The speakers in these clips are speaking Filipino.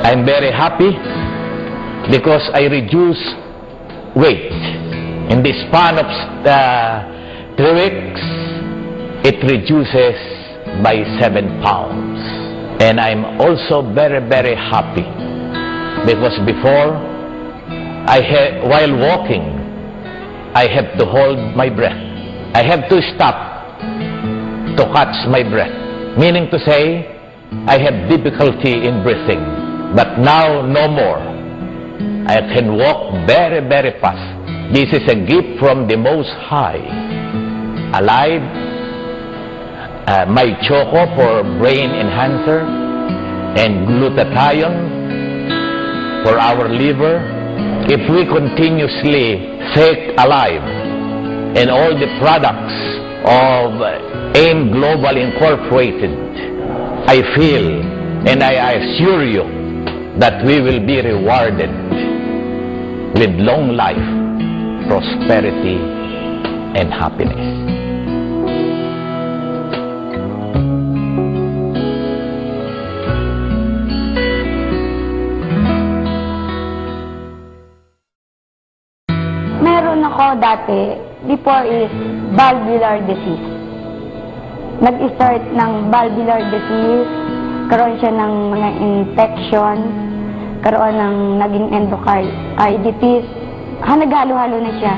I'm very happy because I reduce weight. In the span of 3 weeks, it reduces by 7 pounds. And I'm also very, very happy because before, while walking, I have to hold my breath. I have to stop to catch my breath. Meaning to say, I have difficulty in breathing. But now, no more. I can walk very, very fast. This is a gift from the Most High. Alive, my choco for brain enhancer, and glutathione for our liver. If we continuously take Alive and all the products of AIM Global Incorporated, I feel and I assure you that we will be rewarded with long life, prosperity, and happiness. Meron ako dati, before is valvular disease. Nag-start ng valvular disease, karoon siya ng mga infection, karoon ng naging endocarditis, naghalo-halo na siya.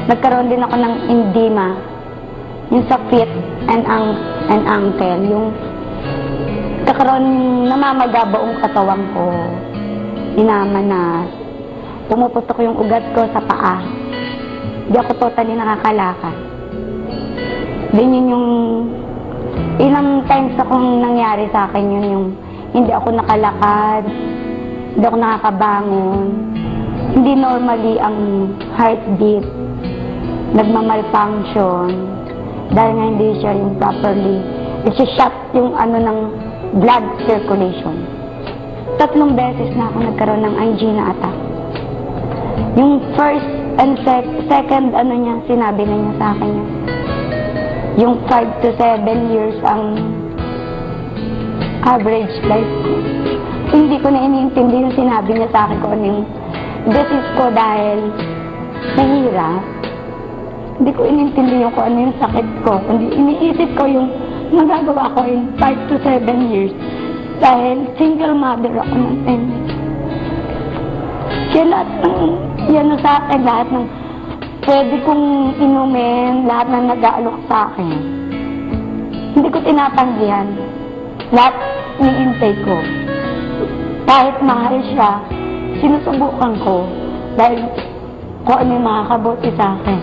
Nagkaroon din ako ng edema, yung sa feet and ankle, yung kakaroon namamaga buong katawan ko, inamanas, pumuputok yung ugat ko sa paa. Di ako totally nakakalakad. Din yun yung ilang times akong nangyari sa akin yun, yung hindi ako nakalakad, hindi ako nakakabangon, hindi normally ang heartbeat, nagmamalfunction, dahil nga hindi siya yung properly, isi-shut yung ano ng blood circulation. 3 beses na ako nagkaroon ng angina attack. Yung first and second ano niya, sinabi na niya sa akin niya. Yung 5 to 7 years ang average life ko. Hindi ko na iniintindi yung sinabi niya sa akin kung ano yung disease ko dahil nahirap. Hindi ko iniintindi yung kung ano yung sakit ko. Kundi iniisip ko yung magagawa ko in 5 to 7 years dahil single mother ako ng 10. Kaya lahat ng yan sa akin, lahat ng pwede kong inumin, lahat ng nag-aalok sa akin. Hindi ko tinatanggihan. Lahat ni-intake ko. Kahit mahal siya, sinusubukan ko dahil kung ano yung makakabuti sa akin.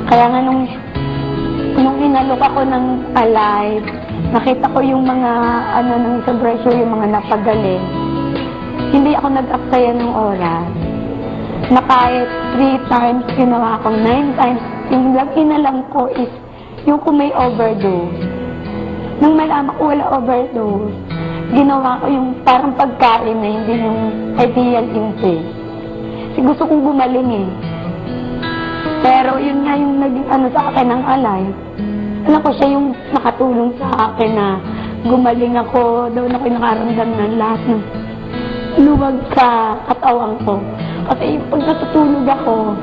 Kaya nga nung inalok ako ng Alive, nakita ko yung mga ano ng sa brochure, yung mga napagaling. Hindi ako nag-aksaya ng oras. Na kahit 3 times, ginawa ko 9 times. Yung inalam ko is yung kung may overdose. Nung malaman ko wala overdose, ginawa ko yung parang pagkain na hindi yung ideal intake. Kasi gusto kong gumaling eh. Pero yun nga yung naging ano sa akin ng Alive. Alam ko siya yung nakatulong sa akin na gumaling ako. Doon ako nakaramdam ng lahat ng luwag sa katawan ko. Kasi pag natutulog ako,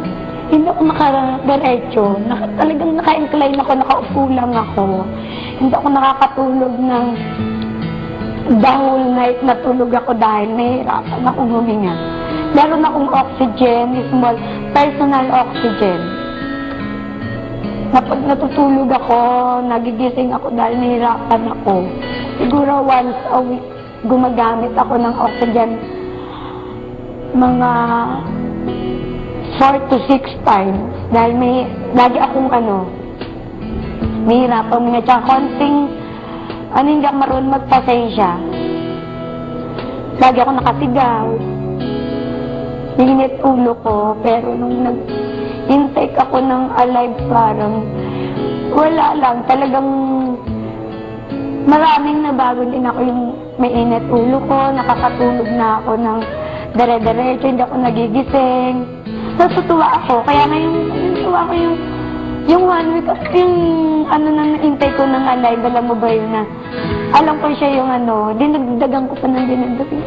hindi ako nakadiretso. Talagang naka-incline ako, nakaupo lang ako. Hindi ako nakakatulog ng the whole night na tulog ako dahil nahihirapan akong huminga. Meron akong oxygen, small personal oxygen. Na pag natutulog ako, nagigising ako dahil nahihirapan ako. Siguro once a week, gumagamit ako ng oxygen mga 4 to 6 times dahil lagi akong mahirap huminga, tsaka konting hindi ako marunong magpasensya. Lagi ako nakasigaw, hinit ulo ko, pero nung nag-intake ako ng Alive, parang wala lang, talagang maraming nabago din ako. Yung may init ulo ko, nakakatulog na ako ng dire-diretso, hindi ako nagigising. Natutuwa ako. Kaya ngayon, natutuwa ko yung 1 week, yung na intake ko ng Alive, alam mo ba yun na, alam ko siya yung dinagdagan ko pa ng dinagdagan.